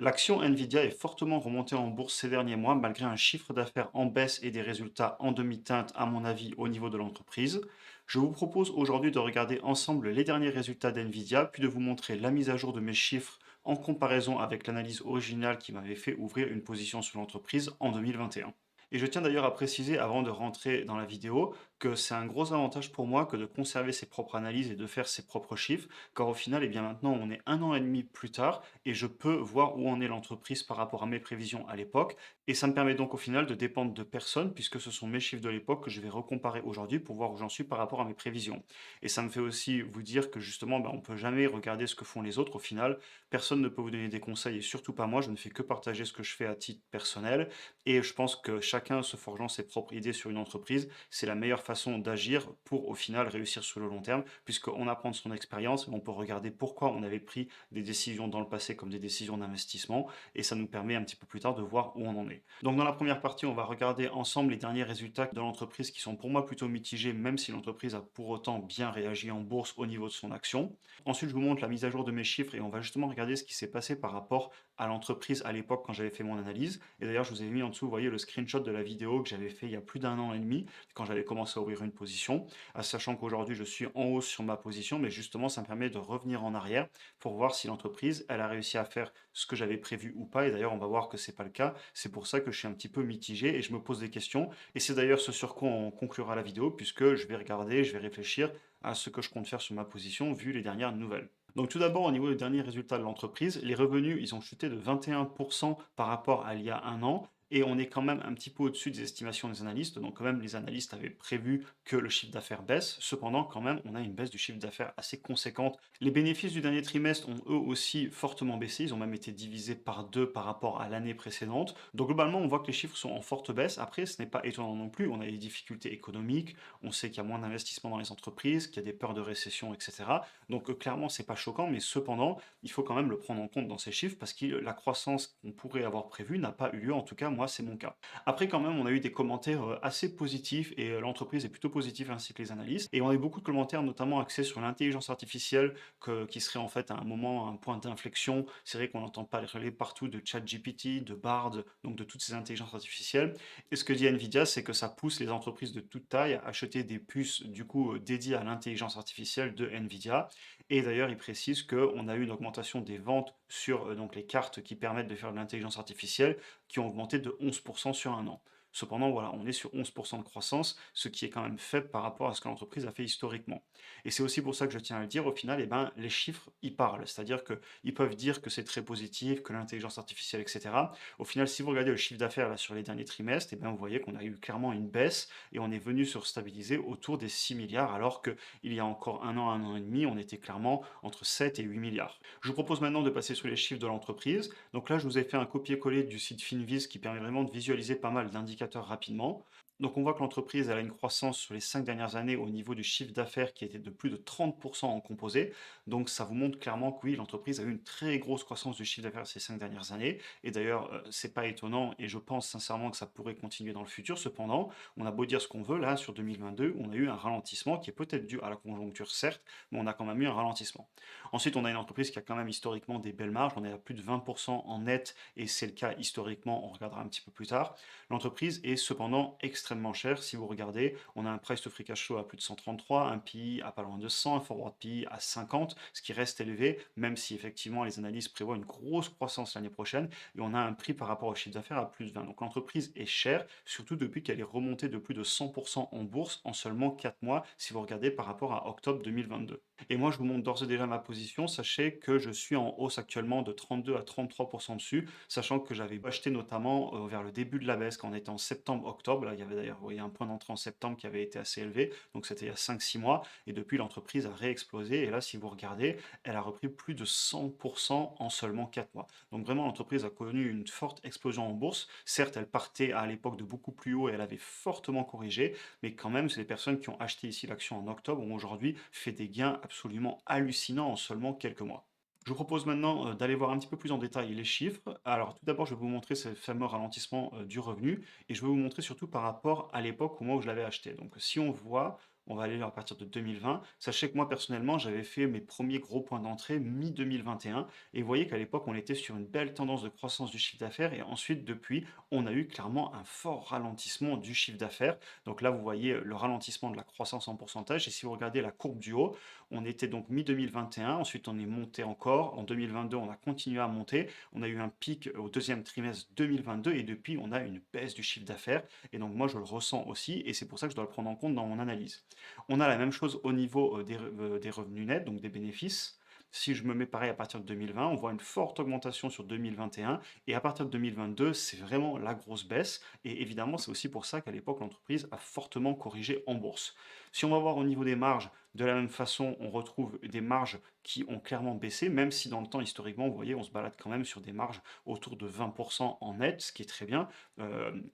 L'action Nvidia est fortement remontée en bourse ces derniers mois, malgré un chiffre d'affaires en baisse et des résultats en demi-teinte, à mon avis, au niveau de l'entreprise. Je vous propose aujourd'hui de regarder ensemble les derniers résultats d'Nvidia, puis de vous montrer la mise à jour de mes chiffres en comparaison avec l'analyse originale qui m'avait fait ouvrir une position sur l'entreprise en 2021. Et je tiens d'ailleurs à préciser, avant de rentrer dans la vidéo, que c'est un gros avantage pour moi que de conserver ses propres analyses et de faire ses propres chiffres, car au final, eh bien maintenant, on est un an et demi plus tard et je peux voir où en est l'entreprise par rapport à mes prévisions à l'époque. Et ça me permet donc au final de dépendre de personne, puisque ce sont mes chiffres de l'époque que je vais recomparer aujourd'hui pour voir où j'en suis par rapport à mes prévisions. Et ça me fait aussi vous dire que justement, ben, on ne peut jamais regarder ce que font les autres. Au final, personne ne peut vous donner des conseils et surtout pas moi. Je ne fais que partager ce que je fais à titre personnel. Et je pense que chacun se forgeant ses propres idées sur une entreprise, c'est la meilleure façon d'agir pour au final réussir sur le long terme, puisqu'on apprend de son expérience, on peut regarder pourquoi on avait pris des décisions dans le passé comme des décisions d'investissement, et ça nous permet un petit peu plus tard de voir où on en est. Donc dans la première partie, on va regarder ensemble les derniers résultats de l'entreprise qui sont pour moi plutôt mitigés, même si l'entreprise a pour autant bien réagi en bourse au niveau de son action. Ensuite, je vous montre la mise à jour de mes chiffres et on va justement regarder ce qui s'est passé par rapport à l'entreprise à l'époque quand j'avais fait mon analyse. Et d'ailleurs, je vous ai mis en dessous, vous voyez, le screenshot de la vidéo que j'avais fait il y a plus d'un an et demi, quand j'avais commencé à ouvrir une position, sachant qu'aujourd'hui, je suis en hausse sur ma position, mais justement, ça me permet de revenir en arrière pour voir si l'entreprise, elle a réussi à faire ce que j'avais prévu ou pas. Et d'ailleurs, on va voir que c'est pas le cas. C'est pour ça que je suis un petit peu mitigé et je me pose des questions. Et c'est d'ailleurs ce sur quoi on conclura la vidéo, puisque je vais regarder, je vais réfléchir à ce que je compte faire sur ma position vu les dernières nouvelles. Donc tout d'abord, au niveau des derniers résultats de l'entreprise, les revenus, ils ont chuté de 21% par rapport à il y a un an. Et on est quand même un petit peu au-dessus des estimations des analystes. Donc quand même, les analystes avaient prévu que le chiffre d'affaires baisse. Cependant, quand même, on a une baisse du chiffre d'affaires assez conséquente. Les bénéfices du dernier trimestre ont eux aussi fortement baissé. Ils ont même été divisés par deux par rapport à l'année précédente. Donc globalement, on voit que les chiffres sont en forte baisse. Après, ce n'est pas étonnant non plus. On a des difficultés économiques. On sait qu'il y a moins d'investissement dans les entreprises, qu'il y a des peurs de récession, etc. Donc clairement, c'est pas choquant, mais cependant, il faut quand même le prendre en compte dans ces chiffres parce que la croissance qu'on pourrait avoir prévue n'a pas eu lieu. En tout cas, moi, c'est mon cas. Après, quand même, on a eu des commentaires assez positifs et l'entreprise est plutôt positive ainsi que les analystes. Et on a eu beaucoup de commentaires, notamment axés sur l'intelligence artificielle, qui serait en fait à un moment un point d'inflexion. C'est vrai qu'on n'entend pas parler partout de ChatGPT, de Bard, donc de toutes ces intelligences artificielles. Et ce que dit Nvidia, c'est que ça pousse les entreprises de toute taille à acheter des puces du coup dédiées à l'intelligence artificielle de Nvidia. Et d'ailleurs, il précise qu'on a eu une augmentation des ventes sur donc les cartes qui permettent de faire de l'intelligence artificielle qui ont augmenté de 11% sur un an. Cependant, voilà, on est sur 11% de croissance, ce qui est quand même faible par rapport à ce que l'entreprise a fait historiquement. Et c'est aussi pour ça que je tiens à le dire, au final, eh ben, les chiffres, ils parlent. C'est-à-dire qu'ils peuvent dire que c'est très positif, que l'intelligence artificielle, etc. Au final, si vous regardez le chiffre d'affaires là, sur les derniers trimestres, eh ben, vous voyez qu'on a eu clairement une baisse et on est venu sur stabiliser autour des 6 milliards, alors qu'il y a encore un an et demi, on était clairement entre 7 et 8 milliards. Je vous propose maintenant de passer sur les chiffres de l'entreprise. Donc là, je vous ai fait un copier-coller du site Finviz qui permet vraiment de visualiser pas mal d'indicateurs rapidement. Donc on voit que l'entreprise elle a une croissance sur les 5 dernières années au niveau du chiffre d'affaires qui était de plus de 30% en composé. Donc ça vous montre clairement que oui, l'entreprise a eu une très grosse croissance du chiffre d'affaires ces 5 dernières années. Et d'ailleurs, c'est pas étonnant et je pense sincèrement que ça pourrait continuer dans le futur. Cependant, on a beau dire ce qu'on veut, là sur 2022, on a eu un ralentissement qui est peut-être dû à la conjoncture certes, mais on a quand même eu un ralentissement. Ensuite, on a une entreprise qui a quand même historiquement des belles marges, on est à plus de 20% en net et c'est le cas historiquement, on regardera un petit peu plus tard. L'entreprise est cependant extrêmement chère. Si vous regardez, on a un price to free cash flow à plus de 133, un PI à pas loin de 100, un forward PI à 50, ce qui reste élevé, même si effectivement les analyses prévoient une grosse croissance l'année prochaine, et on a un prix par rapport au chiffre d'affaires à plus de 20. Donc l'entreprise est chère, surtout depuis qu'elle est remontée de plus de 100% en bourse en seulement 4 mois, si vous regardez par rapport à octobre 2022. Et moi, je vous montre d'ores et déjà ma position. Sachez que je suis en hausse actuellement de 32 à 33% dessus, sachant que j'avais acheté notamment vers le début de la baisse, quand on était en septembre-octobre. Là, il y avait d'ailleurs, vous voyez, un point d'entrée en septembre qui avait été assez élevé, donc c'était il y a 5-6 mois. Et depuis, l'entreprise a réexplosé. Et là, si vous regardez, elle a repris plus de 100% en seulement 4 mois. Donc vraiment, l'entreprise a connu une forte explosion en bourse. Certes, elle partait à l'époque de beaucoup plus haut et elle avait fortement corrigé, mais quand même, c'est les personnes qui ont acheté ici l'action en octobre ont aujourd'hui fait des gains absolument hallucinants en seulement quelques mois. Je vous propose maintenant d'aller voir un petit peu plus en détail les chiffres. Alors tout d'abord, je vais vous montrer ce fameux ralentissement du revenu et je vais vous montrer surtout par rapport à l'époque au moment où je l'avais acheté. Donc si on voit, on va aller à partir de 2020. Sachez que moi, personnellement, j'avais fait mes premiers gros points d'entrée mi-2021 et vous voyez qu'à l'époque, on était sur une belle tendance de croissance du chiffre d'affaires et ensuite, depuis, on a eu clairement un fort ralentissement du chiffre d'affaires. Donc là, vous voyez le ralentissement de la croissance en pourcentage et si vous regardez la courbe du haut, on était donc mi-2021, ensuite on est monté encore, en 2022, on a continué à monter, on a eu un pic au deuxième trimestre 2022 et depuis, on a une baisse du chiffre d'affaires et donc moi, je le ressens aussi et c'est pour ça que je dois le prendre en compte dans mon analyse. On a la même chose au niveau des revenus nets, donc des bénéfices. Si je me mets pareil à partir de 2020, on voit une forte augmentation sur 2021 et à partir de 2022, c'est vraiment la grosse baisse. Et évidemment, c'est aussi pour ça qu'à l'époque, l'entreprise a fortement corrigé en bourse. Si on va voir au niveau des marges, de la même façon, on retrouve des marges qui ont clairement baissé, même si dans le temps, historiquement, vous voyez, on se balade quand même sur des marges autour de 20% en net, ce qui est très bien.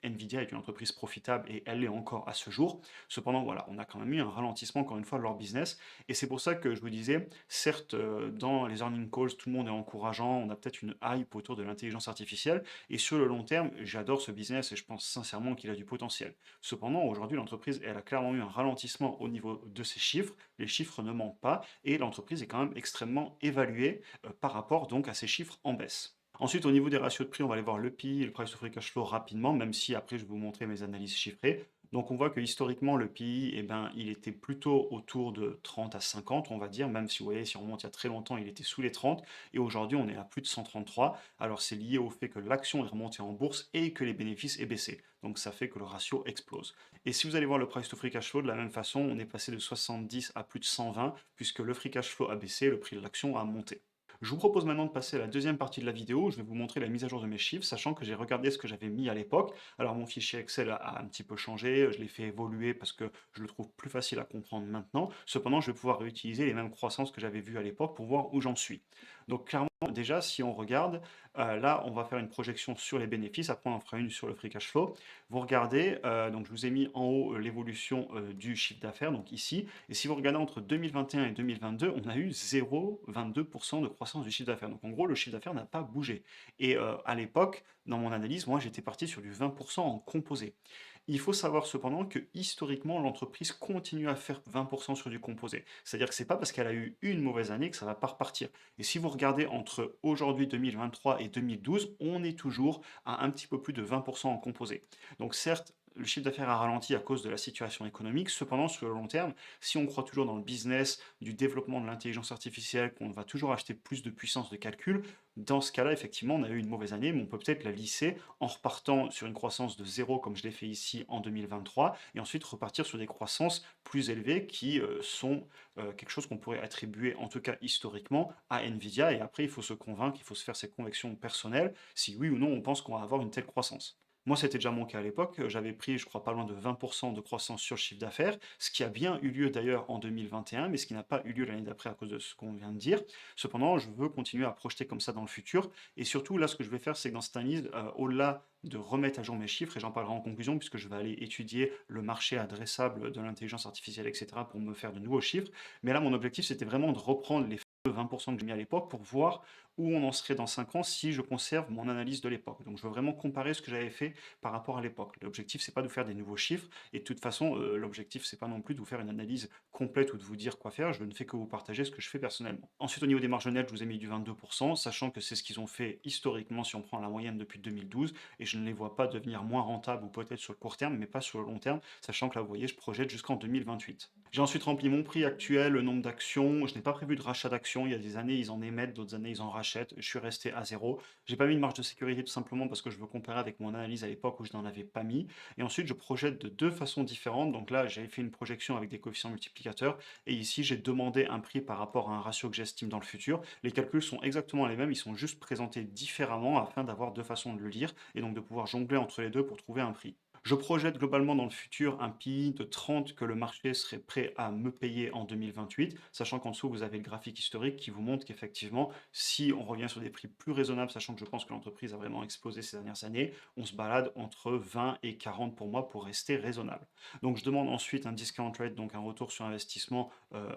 Nvidia est une entreprise profitable et elle l'est encore à ce jour. Cependant, voilà, on a quand même eu un ralentissement, encore une fois, de leur business. Et c'est pour ça que je vous disais, certes, dans les earning calls, tout le monde est encourageant, on a peut-être une hype autour de l'intelligence artificielle. Et sur le long terme, j'adore ce business et je pense sincèrement qu'il a du potentiel. Cependant, aujourd'hui, l'entreprise, elle a clairement eu un ralentissement au niveau de ses chiffres. Les chiffres ne mentent pas et l'entreprise est quand même extrêmement évaluée par rapport donc à ces chiffres en baisse. Ensuite, au niveau des ratios de prix, on va aller voir le PI et le price to free cash flow rapidement, même si après je vais vous montrer mes analyses chiffrées. Donc on voit que historiquement, le PI, eh ben, il était plutôt autour de 30 à 50, on va dire, même si vous voyez, si on remonte il y a très longtemps, il était sous les 30, et aujourd'hui on est à plus de 133. Alors c'est lié au fait que l'action est remontée en bourse et que les bénéfices aient baissé. Donc ça fait que le ratio explose. Et si vous allez voir le price to free cash flow, de la même façon, on est passé de 70 à plus de 120, puisque le free cash flow a baissé, le prix de l'action a monté. Je vous propose maintenant de passer à la deuxième partie de la vidéo. Je vais vous montrer la mise à jour de mes chiffres, sachant que j'ai regardé ce que j'avais mis à l'époque. Alors mon fichier Excel a un petit peu changé, je l'ai fait évoluer parce que je le trouve plus facile à comprendre maintenant. Cependant, je vais pouvoir réutiliser les mêmes croissances que j'avais vues à l'époque pour voir où j'en suis. Donc clairement, déjà, si on regarde, là, on va faire une projection sur les bénéfices, après on en fera une sur le free cash flow. Vous regardez, donc je vous ai mis en haut l'évolution du chiffre d'affaires, donc ici, et si vous regardez entre 2021 et 2022, on a eu 0,22% de croissance du chiffre d'affaires. Donc en gros, le chiffre d'affaires n'a pas bougé. Et à l'époque, dans mon analyse, moi j'étais parti sur du 20% en composé. Il faut savoir cependant que historiquement, l'entreprise continue à faire 20% sur du composé. C'est-à-dire que c'est pas parce qu'elle a eu une mauvaise année que ça va pas repartir. Et si vous regardez entre aujourd'hui 2023 et 2012, on est toujours à un petit peu plus de 20% en composé. Donc certes, le chiffre d'affaires a ralenti à cause de la situation économique. Cependant, sur le long terme, si on croit toujours dans le business du développement de l'intelligence artificielle, qu'on va toujours acheter plus de puissance de calcul, dans ce cas-là, effectivement, on a eu une mauvaise année, mais on peut peut-être la lisser en repartant sur une croissance de zéro, comme je l'ai fait ici en 2023, et ensuite repartir sur des croissances plus élevées qui sont quelque chose qu'on pourrait attribuer, en tout cas historiquement, à Nvidia. Et après, il faut se convaincre, il faut se faire ses convictions personnelles, si oui ou non on pense qu'on va avoir une telle croissance. Moi, c'était déjà mon cas à l'époque. J'avais pris, je crois, pas loin de 20% de croissance sur le chiffre d'affaires, ce qui a bien eu lieu d'ailleurs en 2021, mais ce qui n'a pas eu lieu l'année d'après à cause de ce qu'on vient de dire. Cependant, je veux continuer à projeter comme ça dans le futur. Et surtout, là, ce que je vais faire, c'est que dans cette analyse, au-delà de remettre à jour mes chiffres, et j'en parlerai en conclusion, puisque je vais aller étudier le marché adressable de l'intelligence artificielle, etc., pour me faire de nouveaux chiffres. Mais là, mon objectif, c'était vraiment de reprendre les 20% que j'ai mis à l'époque pour voir où on en serait dans 5 ans si je conserve mon analyse de l'époque. Donc je veux vraiment comparer ce que j'avais fait par rapport à l'époque. L'objectif, c'est pas de vous faire des nouveaux chiffres, et de toute façon, l'objectif, c'est pas non plus de vous faire une analyse complète ou de vous dire quoi faire, je ne fais que vous partager ce que je fais personnellement. Ensuite, au niveau des marges nettes, je vous ai mis du 22%, sachant que c'est ce qu'ils ont fait historiquement si on prend la moyenne depuis 2012, et je ne les vois pas devenir moins rentables ou peut-être sur le court terme, mais pas sur le long terme, sachant que là, vous voyez, je projette jusqu'en 2028. J'ai ensuite rempli mon prix actuel, le nombre d'actions, je n'ai pas prévu de rachat d'actions, il y a des années, ils en émettent, d'autres années, ils en rachètent, je suis resté à zéro. J'ai pas mis de marge de sécurité tout simplement parce que je veux comparer avec mon analyse à l'époque où je n'en avais pas mis. Et ensuite, je projette de deux façons différentes. Donc là, j'avais fait une projection avec des coefficients multiplicateurs. Et ici, j'ai demandé un prix par rapport à un ratio que j'estime dans le futur. Les calculs sont exactement les mêmes, ils sont juste présentés différemment afin d'avoir deux façons de le lire et donc de pouvoir jongler entre les deux pour trouver un prix. Je projette globalement dans le futur un PI de 30 que le marché serait prêt à me payer en 2028, sachant qu'en dessous, vous avez le graphique historique qui vous montre qu'effectivement, si on revient sur des prix plus raisonnables, sachant que je pense que l'entreprise a vraiment explosé ces dernières années, on se balade entre 20 et 40 pour moi pour rester raisonnable. Donc je demande ensuite un discount rate, donc un retour sur investissement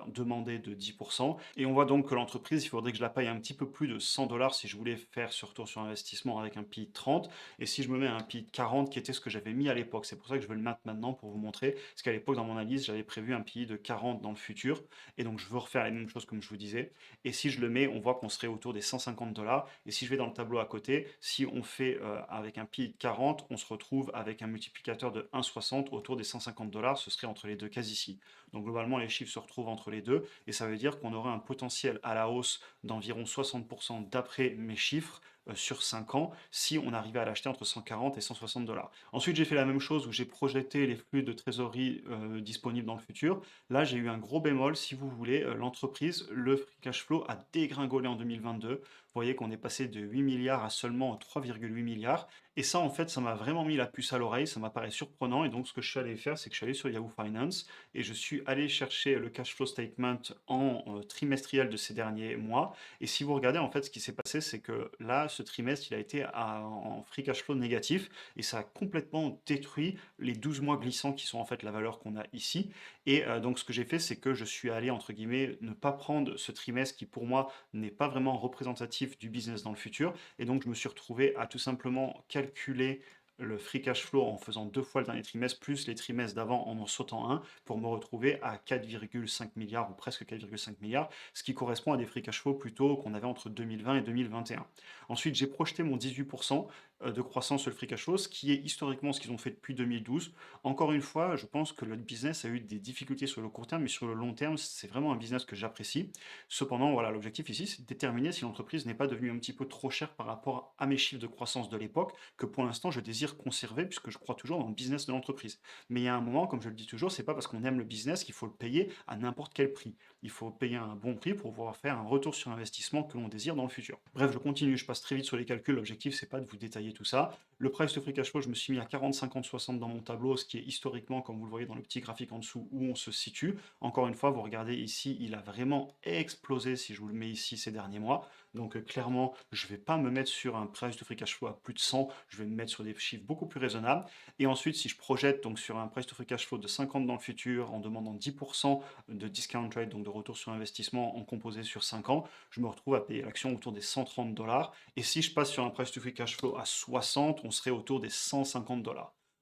demandé de 10%. Et on voit donc que l'entreprise, il faudrait que je la paye un petit peu plus de 100 dollars si je voulais faire ce retour sur investissement avec un PI de 30. Et si je me mets à un PI de 40, qui était ce que j'avais mis à l'époque. C'est pour ça que je veux le mettre maintenant pour vous montrer. Parce qu'à l'époque, dans mon analyse, j'avais prévu un PI de 40 dans le futur. Et donc, je veux refaire les mêmes choses comme je vous disais. Et si je le mets, on voit qu'on serait autour des 150 $. Et si je vais dans le tableau à côté, si on fait avec un PI de 40, on se retrouve avec un multiplicateur de 1,60 autour des 150 $. Ce serait entre les deux cases ici. Donc, globalement, les chiffres se retrouvent entre les deux. Et ça veut dire qu'on aurait un potentiel à la hausse d'environ 60% d'après mes chiffres sur 5 ans si on arrivait à l'acheter entre 140 et 160 $. Ensuite, j'ai fait la même chose où j'ai projeté les flux de trésorerie disponibles dans le futur. Là, j'ai eu un gros bémol, si vous voulez, l'entreprise, le free cash flow a dégringolé en 2022. Vous voyez qu'on est passé de 8 milliards à seulement 3,8 milliards. Et ça, en fait, ça m'a vraiment mis la puce à l'oreille, ça m'a paru surprenant. Et donc, ce que je suis allé faire, c'est que je suis allé sur Yahoo Finance et je suis allé chercher le cash flow statement en trimestriel de ces derniers mois. Et si vous regardez, en fait, ce qui s'est passé, c'est que là, ce trimestre, il a été en free cash flow négatif et ça a complètement détruit les 12 mois glissants qui sont en fait la valeur qu'on a ici. Et donc, ce que j'ai fait, c'est que je suis allé, entre guillemets, ne pas prendre ce trimestre qui, pour moi, n'est pas vraiment représentatif du business dans le futur. Et donc, je me suis retrouvé à tout simplement calculer le free cash flow en faisant 2 fois le dernier trimestre, plus les trimestres d'avant en sautant un, pour me retrouver à 4,5 milliards ou presque 4,5 milliards, ce qui correspond à des free cash flow plutôt qu'on avait entre 2020 et 2021. Ensuite, j'ai projeté mon 18% de croissance sur le free cash flow, ce qui est historiquement ce qu'ils ont fait depuis 2012. Encore une fois, je pense que le business a eu des difficultés sur le court terme, mais sur le long terme, c'est vraiment un business que j'apprécie. Cependant, voilà, l'objectif ici, c'est de déterminer si l'entreprise n'est pas devenue un petit peu trop chère par rapport à mes chiffres de croissance de l'époque, que pour l'instant, je désire conserver, puisque je crois toujours dans le business de l'entreprise. Mais il y a un moment, comme je le dis toujours, c'est pas parce qu'on aime le business qu'il faut le payer à n'importe quel prix. Il faut payer un bon prix pour pouvoir faire un retour sur investissement que l'on désire dans le futur. Bref, je continue, je passe très vite sur les calculs. L'objectif, c'est pas de vous détailler tout ça. Le price to free cash flow, je me suis mis à 40, 50, 60 dans mon tableau, ce qui est historiquement, comme vous le voyez dans le petit graphique en dessous, où on se situe. Encore une fois, vous regardez ici, il a vraiment explosé si je vous le mets ici ces derniers mois. Donc clairement, je ne vais pas me mettre sur un price to free cash flow à plus de 100, je vais me mettre sur des chiffres beaucoup plus raisonnables. Et ensuite, si je projette donc sur un price to free cash flow de 50 dans le futur, en demandant 10% de discount rate, donc de retour sur investissement en composé sur 5 ans, je me retrouve à payer l'action autour des 130 $. Et si je passe sur un price to free cash flow à 60, on serait autour des 150 $.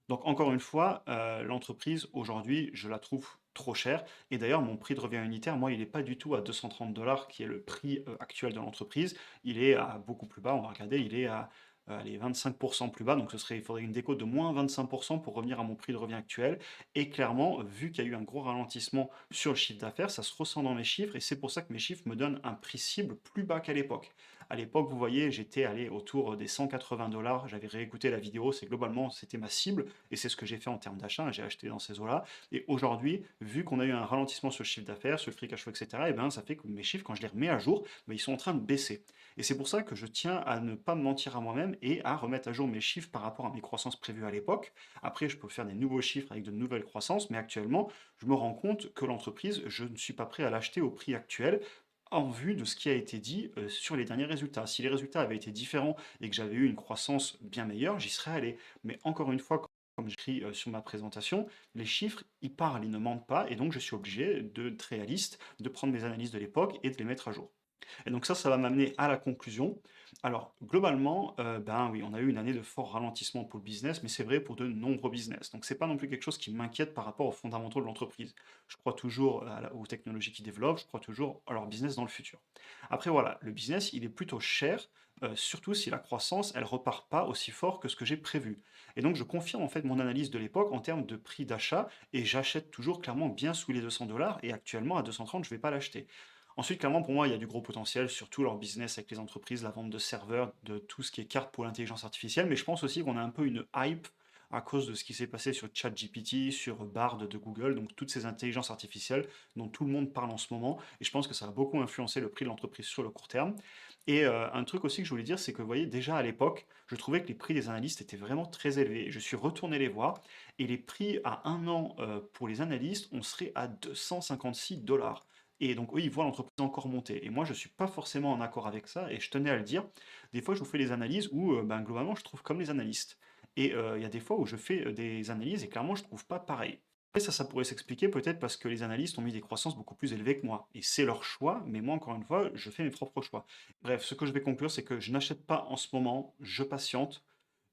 Donc encore une fois, l'entreprise aujourd'hui, je la trouve trop chère. Et d'ailleurs, mon prix de revient unitaire, moi, il n'est pas du tout à 230 $, qui est le prix actuel de l'entreprise. Il est à beaucoup plus bas. On va regarder, il est à allez, 25% plus bas. Donc il faudrait une déco de moins 25% pour revenir à mon prix de revient actuel. Et clairement, vu qu'il y a eu un gros ralentissement sur le chiffre d'affaires, ça se ressent dans mes chiffres. Et c'est pour ça que mes chiffres me donnent un prix cible plus bas qu'à l'époque. À l'époque, vous voyez, j'étais allé autour des 180 $. J'avais réécouté la vidéo, c'est globalement, c'était ma cible. Et c'est ce que j'ai fait en termes d'achat. J'ai acheté dans ces eaux-là. Et aujourd'hui, vu qu'on a eu un ralentissement sur le chiffre d'affaires, sur le free cash flow, etc., et ben, ça fait que mes chiffres, quand je les remets à jour, ben, ils sont en train de baisser. Et c'est pour ça que je tiens à ne pas me mentir à moi-même et à remettre à jour mes chiffres par rapport à mes croissances prévues à l'époque. Après, je peux faire des nouveaux chiffres avec de nouvelles croissances, mais actuellement, je me rends compte que l'entreprise, je ne suis pas prêt à l'acheter au prix actuel en vue de ce qui a été dit sur les derniers résultats. Si les résultats avaient été différents et que j'avais eu une croissance bien meilleure, j'y serais allé. Mais encore une fois, comme j'écris sur ma présentation, les chiffres, ils parlent, ils ne mentent pas, et donc je suis obligé d'être réaliste, de prendre mes analyses de l'époque et de les mettre à jour. Et donc ça va m'amener à la conclusion. Alors, globalement, ben oui, on a eu une année de fort ralentissement pour le business, mais c'est vrai pour de nombreux business. Donc, c'est pas non plus quelque chose qui m'inquiète par rapport aux fondamentaux de l'entreprise. Je crois toujours aux technologies qui développent, je crois toujours à leur business dans le futur. Après, voilà, le business, il est plutôt cher, surtout si la croissance, elle repart pas aussi fort que ce que j'ai prévu. Et donc, je confirme en fait mon analyse de l'époque en termes de prix d'achat, et j'achète toujours clairement bien sous les 200 $, et actuellement à 230, je vais pas l'acheter. Ensuite, clairement, pour moi, il y a du gros potentiel sur tout leur business avec les entreprises, la vente de serveurs, de tout ce qui est carte pour l'intelligence artificielle. Mais je pense aussi qu'on a un peu une hype à cause de ce qui s'est passé sur ChatGPT, sur Bard de Google, donc toutes ces intelligences artificielles dont tout le monde parle en ce moment. Et je pense que ça a beaucoup influencé le prix de l'entreprise sur le court terme. Et un truc aussi que je voulais dire, c'est que vous voyez, déjà à l'époque, je trouvais que les prix des analystes étaient vraiment très élevés. Je suis retourné les voir et les prix à un an pour les analystes, on serait à 256 $. Et donc, eux, ils voient l'entreprise encore monter. Et moi, je ne suis pas forcément en accord avec ça, et je tenais à le dire. Des fois, je vous fais des analyses où, ben, globalement, je trouve comme les analystes. Et il y a des fois où je fais des analyses et clairement, je ne trouve pas pareil. Et ça pourrait s'expliquer peut-être parce que les analystes ont mis des croissances beaucoup plus élevées que moi. Et c'est leur choix, mais moi, encore une fois, je fais mes propres choix. Bref, ce que je vais conclure, c'est que je n'achète pas en ce moment, je patiente,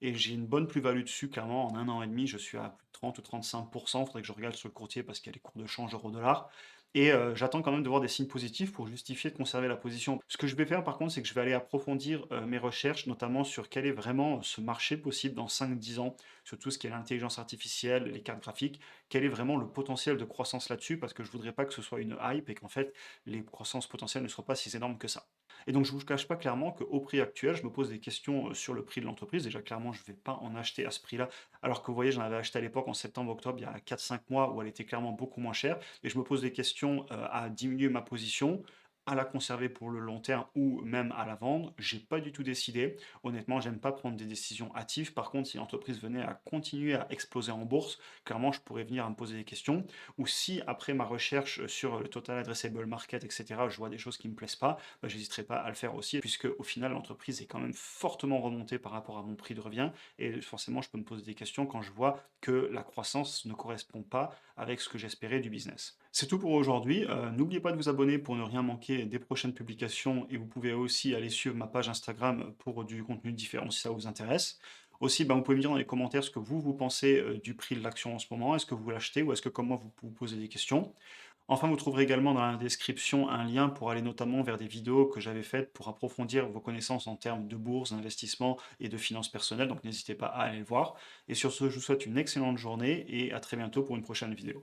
et j'ai une bonne plus-value dessus, clairement. En un an et demi, je suis à plus de 30 ou 35%. Il faudrait que je regarde sur le courtier parce qu'il y a les cours de change euro-dollar. Et j'attends quand même de voir des signes positifs pour justifier de conserver la position. Ce que je vais faire par contre, c'est que je vais aller approfondir mes recherches, notamment sur quel est vraiment ce marché possible dans 5 10 ans, sur tout ce qui est l'intelligence artificielle, les cartes graphiques, quel est vraiment le potentiel de croissance là-dessus, parce que je voudrais pas que ce soit une hype et qu'en fait les croissances potentielles ne soient pas si énormes que ça. Et donc je ne vous cache pas clairement qu'au prix actuel, je me pose des questions sur le prix de l'entreprise. Déjà clairement, je ne vais pas en acheter à ce prix-là, alors que vous voyez, j'en avais acheté à l'époque en septembre-octobre, il y a 4 5 mois, où elle était clairement beaucoup moins chère, et je me pose des questions à diminuer ma position, à la conserver pour le long terme ou même à la vendre. J'ai pas du tout décidé. Honnêtement, j'aime pas prendre des décisions hâtives. Par contre, si l'entreprise venait à continuer à exploser en bourse, clairement, je pourrais venir à me poser des questions. Ou si après ma recherche sur le total addressable market, etc., je vois des choses qui me plaisent pas, bah, j'hésiterai pas à le faire aussi, puisque au final, l'entreprise est quand même fortement remontée par rapport à mon prix de revient. Et forcément, je peux me poser des questions quand je vois que la croissance ne correspond pas avec ce que j'espérais du business. C'est tout pour aujourd'hui. N'oubliez pas de vous abonner pour ne rien manquer des prochaines publications, et vous pouvez aussi aller suivre ma page Instagram pour du contenu différent si ça vous intéresse. Aussi, ben, vous pouvez me dire dans les commentaires ce que vous pensez du prix de l'action en ce moment. Est-ce que vous l'achetez ou est-ce que comme moi vous vous posez des questions? Enfin, vous trouverez également dans la description un lien pour aller notamment vers des vidéos que j'avais faites pour approfondir vos connaissances en termes de bourse, d'investissement et de finances personnelles. Donc n'hésitez pas à aller le voir. Et sur ce, je vous souhaite une excellente journée et à très bientôt pour une prochaine vidéo.